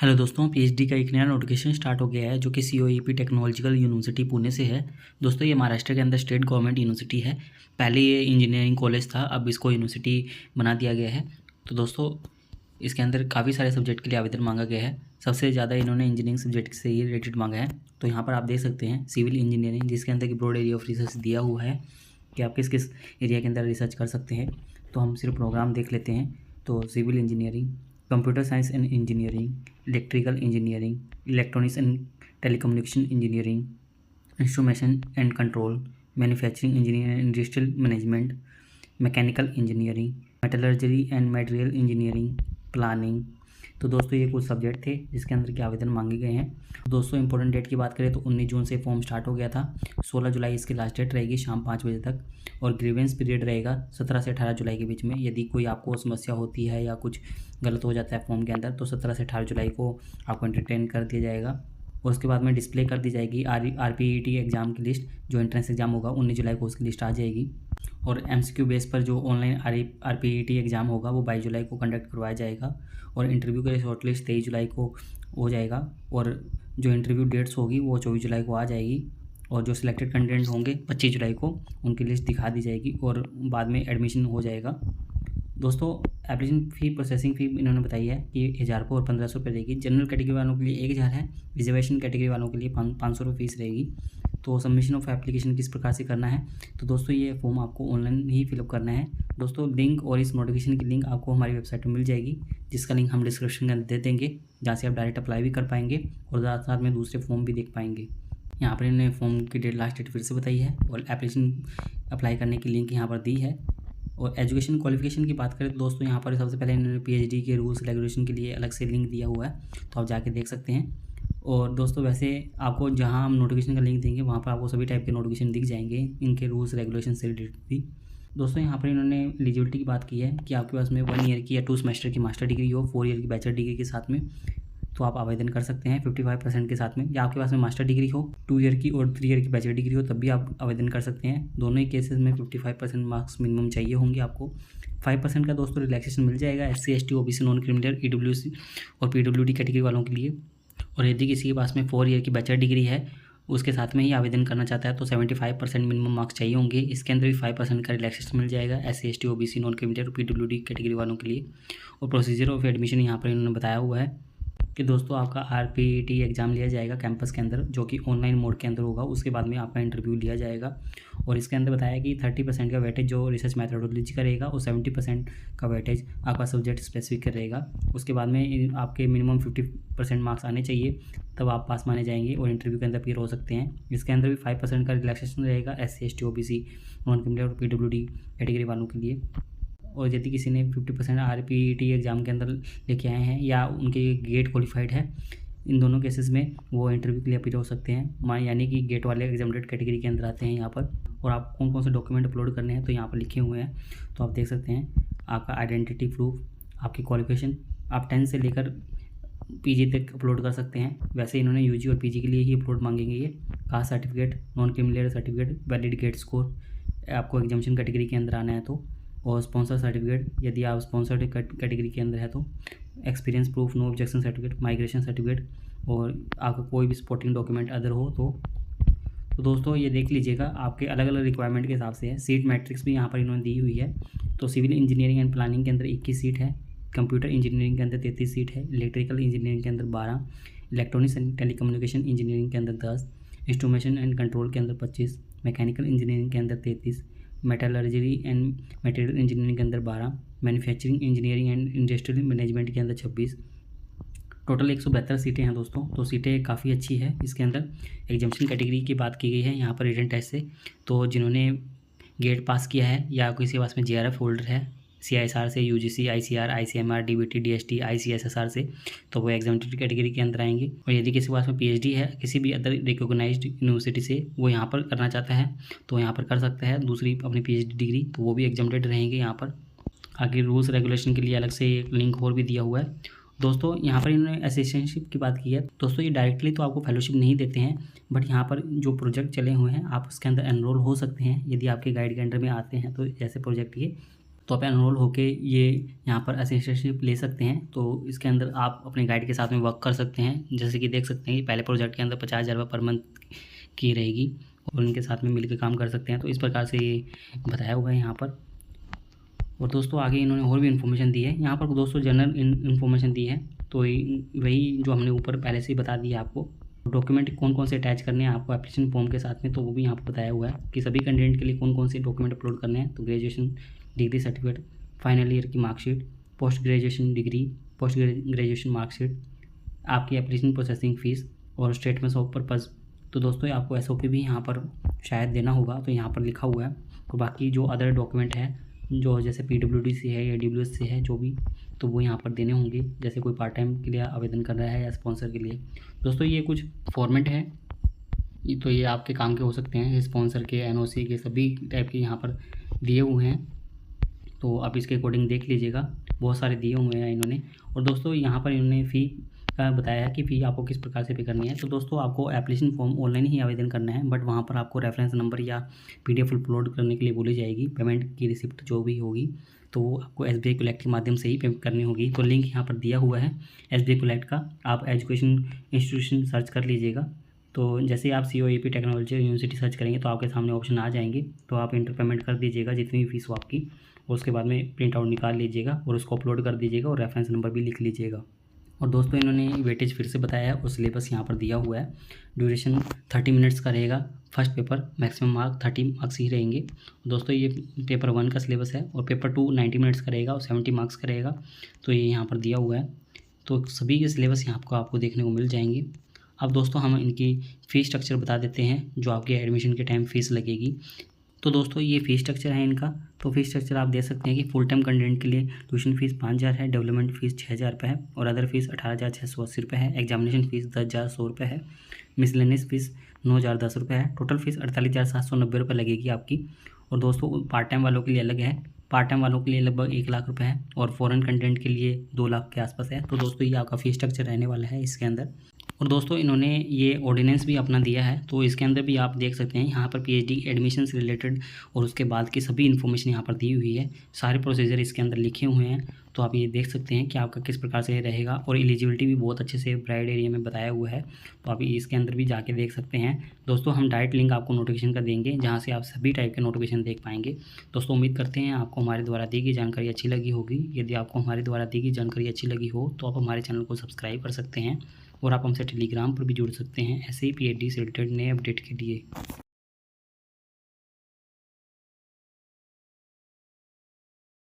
Hello दोस्तों, PhD का एक नया नोटिफिकेशन स्टार्ट हो गया है जो कि सीओईपी टेक्नोलॉजिकल यूनिवर्सिटी पुणे से है। दोस्तों ये महाराष्ट्र के अंदर स्टेट गवर्नमेंट यूनिवर्सिटी है। पहले ये इंजीनियरिंग कॉलेज था, अब इसको यूनिवर्सिटी बना दिया गया है। तो दोस्तों इसके अंदर काफ़ी सारे सब्जेक्ट के लिए आवेदन मांगा गया है। सबसे ज़्यादा इन्होंने इंजीनियरिंग सब्जेक्ट से ही रिलेटेड मांगा है। तो यहाँ पर आप देख सकते हैं सिविल इंजीनियरिंग, जिसके अंदर की ब्रॉड एरिया ऑफ रिसर्च दिया हुआ है कि आप किस किस एरिया के अंदर रिसर्च कर सकते हैं। तो हम सिर्फ प्रोग्राम देख लेते हैं। तो civil engineering, computer science and engineering, electrical engineering, electronics and telecommunication engineering, instrumentation and control, manufacturing engineering, industrial management, mechanical engineering, metallurgy and material engineering, planning. तो दोस्तों ये कुछ सब्जेक्ट थे जिसके अंदर के आवेदन मांगे गए हैं। दोस्तों इंपॉर्टेंट डेट की बात करें तो 19 जून से फॉर्म स्टार्ट हो गया था। 16 जुलाई इसकी लास्ट डेट रहेगी शाम 5 बजे तक, और ग्रीवेंस पीरियड रहेगा 17 से 18 जुलाई के बीच में। यदि कोई आपको समस्या होती है या कुछ गलत हो जाता है फॉर्म के अंदर तो 17 से 18 जुलाई को आपको एंटरटेन कर दिया जाएगा। और उसके बाद में डिस्प्ले कर दी जाएगी आरपीईटी एग्ज़ाम की लिस्ट। जो एंट्रेंस एग्ज़ाम होगा 19 जुलाई को उसकी लिस्ट आ जाएगी। और एमसीक्यू बेस पर जो ऑनलाइन आरपीईटी एग्ज़ाम होगा वो 22 जुलाई को कंडक्ट करवाया जाएगा। और इंटरव्यू के शॉर्ट लिस्ट 23 जुलाई को हो जाएगा। और जो इंटरव्यू डेट्स होगी वो 24 जुलाई को आ जाएगी। और जो सिलेक्टेड कैंडिडेट होंगे 25 जुलाई को उनकी लिस्ट दिखा दी जाएगी और बाद में एडमिशन हो जाएगा। दोस्तों एप्लीकेशन फ़ी, प्रोसेसिंग फ़ी इन्होंने बताई है कि 1000 को और 1500 रुपये रहेगी। जनरल कैटेगरी वालों के लिए 1000 है, रिजर्वेशन कैटेगरी वालों के लिए 500 रुपये फीस रहेगी। तो सबमिशन ऑफ एप्लीकेशन किस प्रकार से करना है, तो दोस्तों ये फॉर्म आपको ऑनलाइन ही फिलअप करना है। दोस्तों लिंक और इस नोटिफिकेशन की लिंक आपको हमारी वेबसाइट में मिल जाएगी, जिसका लिंक हम डिस्क्रिप्शन के अंदर दे देंगे, जहाँ से आप डायरेक्ट अप्लाई भी कर पाएंगे और साथ साथ में दूसरे फॉर्म भी देख पाएंगे। यहाँ पर इन्होंने फॉर्म की डेट, लास्ट डेट फिर से बताई है और एप्लीकेशन अप्लाई करने की लिंक यहाँ पर दी है। और एजुकेशन क्वालिफिकेशन की बात करें तो दोस्तों यहाँ पर सबसे पहले इन्होंने पीएचडी के रूल्स रेगुलेशन के लिए अलग से लिंक दिया हुआ है, तो आप जाके देख सकते हैं। और दोस्तों वैसे आपको जहाँ हम नोटिफिकेशन का लिंक देंगे वहाँ पर आपको सभी टाइप के नोटिफिकेशन दिख जाएंगे इनके रूल्स रेगुलेशन से रिलेटेड भी। दोस्तों यहाँ पर इन्होंने एलिजिबिलिटी की बात की है कि आपके पास में 1 ईयर की या 2 सेमेस्टर की मास्टर डिग्री हो, 4 ईयर की बैचलर डिग्री के साथ में, तो आप आवेदन कर सकते हैं 55% के साथ में। या आपके पास में मास्टर डिग्री हो 2 ईयर की और 3 ईयर की बैचलर डिग्री हो तब भी आप आवेदन कर सकते हैं। दोनों ही केसेस में 55% मार्क्स मिनिमम चाहिए होंगे आपको। 5% का दोस्तों रिलैक्सेशन मिल जाएगा SC ST OBC non criminal EWC और PWD कैटेगरी वालों के लिए। और यदि किसी के पास में 4 ईयर की बैचलर डिग्री है उसके साथ में ही आवेदन करना चाहता है तो 75% मिनिमम मार्क्स चाहिए होंगे। इसके अंदर भी 5% का रिलैक्सेशन मिल जाएगा SC ST OBC non criminal और PWD कैटेगरी वालों के लिए। और प्रोसीजर ऑफ एडमिशन यहाँ पर इन्होंने बताया हुआ है कि दोस्तों आपका आरपीईटी एग्ज़ाम लिया जाएगा कैंपस के अंदर, जो कि ऑनलाइन मोड के अंदर होगा। उसके बाद में आपका इंटरव्यू लिया जाएगा और इसके अंदर बताया कि 30% का वेटेज जो रिसर्च मैथडोलॉजी का रहेगा और 70% का वेटेज आपका सब्जेक्ट स्पेसिफिक का रहेगा। उसके बाद में आपके मिनिमम 50% मार्क्स आने चाहिए, तब आप पास माने जाएंगे और इंटरव्यू के अंदर अपीयर हो सकते हैं। इसके अंदर भी 5% का रिलैक्सेशन रहेगा SC ST OBC non criminal और PWD कैटेगरी वालों के लिए। और यदि किसी ने 50% आरपीईटी एग्ज़ाम के अंदर लेके आए हैं या उनके गेट क्वालिफाइड है, इन दोनों केसेस में वो इंटरव्यू के लिए अपीयर हो सकते हैं। यानी कि गेट वाले एग्जामिनेड कैटेगरी के अंदर आते हैं यहाँ पर। और आप कौन कौन से डॉक्यूमेंट अपलोड करने हैं तो यहाँ पर लिखे हुए हैं, तो आप देख सकते हैं। आपका आइडेंटिटी प्रूफ, आपकी क्वालिफिकेशन, आप 10 से लेकर PG तक अपलोड कर सकते हैं। वैसे इन्होंने UG और PG के लिए ही अपलोड मांगेंगे ये। Caste certificate, non criminal certificate, valid GATE score, आपको एग्जामिनेशन कैटेगरी के अंदर आना है तो, और स्पॉन्सर सर्टिफिकेट यदि आप स्पॉन्सर्ड कैटेगरी के अंदर है तो, experience proof, no objection certificate, migration certificate, और आपका कोई भी सपोर्टिंग डॉक्यूमेंट अदर हो तो दोस्तों ये देख लीजिएगा आपके अलग अलग रिक्वायरमेंट के हिसाब से है। सीट मैट्रिक्स भी यहाँ पर इन्होंने दी हुई है। तो सिविल इंजीनियरिंग एंड प्लानिंग के अंदर 21 सीट है, कंप्यूटर इंजीनियरिंग के अंदर 33 सीट है, इलेक्ट्रिकल इंजीनियरिंग के अंदर 12, इलेक्ट्रॉनिक्स एंड टेलीकम्युनिकेशन इंजीनियरिंग के अंदर 10, इंस्ट्रूमेंटेशन एंड कंट्रोल के अंदर 25, मैकेनिकल इंजीनियरिंग के अंदर 33, मेटलर्जरी एंड मटेरियल इंजीनियरिंग के अंदर 12, manufacturing engineering and industrial management के अंदर 26। टोटल 172 सीटें हैं दोस्तों। तो सीटें काफ़ी अच्छी है। इसके अंदर एग्जामिनेशन कैटेगरी की बात की गई है यहाँ पर रिटन टेस्ट से। तो जिन्होंने गेट पास किया है या किसी के पास में JRF होल्डर है CISR से, UGC, ICR, ICMR, DBT, DST, ICSSR से, तो वो एग्जामिनेटेड कैटेगरी के अंदर आएंगे। और यदि किसी के पास में PhD है किसी भी अदर रिकॉग्नाइज्ड यूनिवर्सिटी से, वो यहाँ पर करना चाहता है तो यहाँ पर कर सकता है दूसरी अपनी PhD डिग्री, तो वो भी एग्जामिनेटेड रहेंगे यहाँ पर। आगे रूल्स रेगुलेशन के लिए अलग से एक लिंक और भी दिया हुआ है। दोस्तों यहाँ पर इन्होंने असिस्टेंटशिप की बात की है। दोस्तों ये डायरेक्टली तो आपको फेलोशिप नहीं देते हैं, बट यहाँ पर जो प्रोजेक्ट चले हुए हैं आप उसके अंदर एनरोल हो सकते हैं यदि आपके गाइड के अंडर में आते हैं तो, जैसे प्रोजेक्ट ये तो आप एनरोल होके ये यहाँ पर असिस्टेंटशिप ले सकते हैं। तो इसके अंदर आप अपने गाइड के साथ में वर्क कर सकते हैं। जैसे कि देख सकते हैं कि पहले प्रोजेक्ट के अंदर 50,000 रुपये पर मंथ की रहेगी और उनके साथ में मिलकर काम कर सकते हैं। तो इस प्रकार से ये बताया हुआ है यहाँ पर। और दोस्तों आगे इन्होंने और भी इन्फॉर्मेशन दी है यहाँ पर दोस्तों, जनरल इन्फॉर्मेशन दी है। तो वही जो हमने ऊपर पहले से ही बता दिया आपको। डॉक्यूमेंट कौन कौन से अटैच करने हैं आपको एप्लीकेशन फॉर्म के साथ में, तो वो भी यहाँ पर बताया हुआ है कि सभी कैंडिडेट के लिए कौन कौन से डॉक्यूमेंट अपलोड करने हैं। तो graduation degree certificate, final year की marksheet, post graduation degree, post graduation marksheet, आपकी एप्लीकेशन प्रोसेसिंग फ़ीस और स्टेटमेंट्स ऑफ पर्पज़। तो दोस्तों आपको SOP भी यहाँ पर शायद देना होगा, तो यहाँ पर लिखा हुआ है। तो बाकी जो अदर डॉक्यूमेंट है जो जैसे PWD से है या AWS से है जो भी, तो वो यहाँ पर देने होंगे। जैसे कोई पार्ट टाइम के लिए आवेदन कर रहा है या स्पॉन्सर के लिए। दोस्तों ये कुछ फॉर्मेट है, तो ये आपके काम के हो सकते हैं, स्पॉन्सर के, NOC के, सभी टाइप के यहाँ पर दिए हुए हैं। तो आप इसके अकॉर्डिंग देख लीजिएगा, बहुत सारे दिए हुए हैं इन्होंने। और दोस्तों यहाँ पर इन्होंने फ़ी का बताया है कि फ़ी आपको किस प्रकार से पे करनी है। तो दोस्तों आपको एप्लीकेशन फॉर्म ऑनलाइन ही आवेदन करना है, बट वहाँ पर आपको रेफरेंस नंबर या PDF अपलोड करने के लिए बोली जाएगी। पेमेंट की रिसिप्ट जो भी होगी तो वो आपको SBI कलेक्ट के माध्यम से ही पेमेंट करनी होगी। तो लिंक यहाँ पर दिया हुआ है SBI कलेक्ट का, आप एजुकेशन इंस्टीट्यूशन सर्च कर लीजिएगा। तो जैसे आप COEP टेक्नोलॉजी यूनिवर्सिटी सर्च करेंगे तो आपके सामने ऑप्शन आ जाएंगे। तो आप इंटर पेमेंट कर दीजिएगा जितनी भी फीस हो आपकी, और उसके बाद में प्रिंट आउट निकाल लीजिएगा और उसको अपलोड कर दीजिएगा और रेफरेंस नंबर भी लिख लीजिएगा। और दोस्तों इन्होंने वेटेज फिर से बताया है और सिलेबस यहाँ पर दिया हुआ है। ड्यूरेशन 30 मिनट्स का रहेगा first paper, maximum mark 30 marks ही रहेंगे। दोस्तों ये पेपर 1 का सिलेबस है और पेपर 2 90 मिनट्स का रहेगा और 70 मार्क्स का रहेगा। तो ये यहाँ पर दिया हुआ है। तो सभी के सिलेबस यहाँ आपको देखने को मिल जाएंगे। अब दोस्तों हम इनकी फ़ीस स्ट्रक्चर बता देते हैं जो आपके एडमिशन के टाइम फ़ीस लगेगी। तो दोस्तों ये फ़ीस स्ट्रक्चर है इनका। तो फ़ीस स्ट्रक्चर आप देख सकते हैं कि फुल टाइम कैंडिडेट के लिए ट्यूशन फ़ीस 5,000 है, डेवलपमेंट फ़ीस 6,000 रुपये है और अदर फीस 18,680 रुपये है। एग्जामिनेशन फ़ीस 10,100 रुपये है। मिसलेनियस फ़ीस 9,010 रुपये है। टोटल फ़ीस 48,790 रुपये लगेगी आपकी। और दोस्तों पार्ट टाइम वालों के लिए अलग है, पार्ट टाइम वालों के लिए लगभग 1 लाख रुपये है और फॉरेन कंटेंट के लिए 2 लाख के आसपास है। तो दोस्तों ये आपका फ़ीस स्ट्रक्चर रहने वाला है इसके अंदर। और दोस्तों इन्होंने ये ऑर्डिनेंस भी अपना दिया है, तो इसके अंदर भी आप देख सकते हैं यहाँ पर PhD एडमिशन से रिलेटेड और उसके बाद की सभी इन्फॉर्मेशन यहाँ पर दी हुई है। सारे प्रोसीजर इसके अंदर लिखे हुए हैं। तो आप ये देख सकते हैं कि आपका किस प्रकार से रहेगा और एलिजिबिलिटी भी बहुत अच्छे से ब्राइड एरिया में बताया हुआ है। तो आप इसके अंदर भी जाके देख सकते हैं। दोस्तों हम डायरेक्ट लिंक आपको नोटिफिकेशन का देंगे जहाँ से आप सभी टाइप के नोटिफिकेशन देख पाएंगे। दोस्तों उम्मीद करते हैं आपको हमारे द्वारा दी गई जानकारी अच्छी लगी होगी। यदि आपको हमारे द्वारा दी गई जानकारी अच्छी लगी हो तो आप हमारे चैनल को सब्सक्राइब कर सकते हैं और आप हमसे टेलीग्राम पर भी जुड़ सकते हैं ऐसे ही PhD से रिलेटेड नए अपडेट के लिए।